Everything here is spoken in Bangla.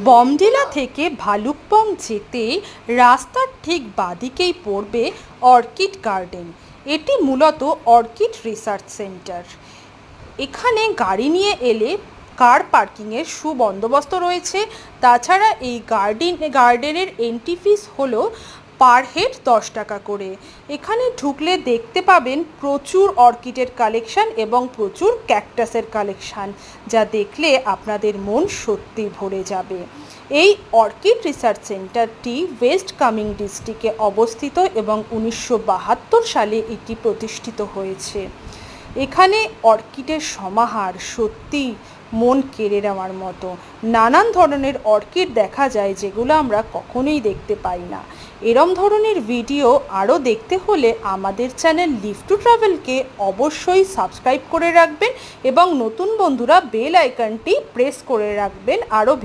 বমডিলা থেকে ভালুকপং যেতে রাস্তার ঠিক বাঁদিকেই পড়বে অর্কিড গার্ডেন। এটি মূলত অর্কিড রিসার্চ সেন্টার। এখানে গাড়ি নিয়ে এলে কার পার্কিংয়ের সুবন্দোবস্ত রয়েছে। তাছাড়া এই গার্ডেনের এন্ট্রি ফিস হলো পার হেড 10 টাকা করে। এখানে ঢুকলে দেখতে পাবেন প্রচুর অর্কিডের কালেকশান এবং প্রচুর ক্যাকটাসের কালেকশান, যা দেখলে আপনাদের মন সত্যি ভরে যাবে। এই অর্কিড রিসার্চ সেন্টারটি ওয়েস্ট কামেং ডিস্ট্রিক্টে অবস্থিত এবং 1972 সালে এটি প্রতিষ্ঠিত হয়েছে। এখানে অর্কিডের সমাহার সত্যি মন কেড়ে নেওয়ার মতো। নানান ধরনের অর্কিড দেখা যায় যেগুলো আমরা কখনোই দেখতে পাই না। এরম ধরনের ভিডিও আরও দেখতে হলে আমাদের চ্যানেল লিভ টু ট্রাভেলকে অবশ্যই সাবস্ক্রাইব করে রাখবেন এবং নতুন বন্ধুরা বেল আইকনটি প্রেস করে রাখবেন আরও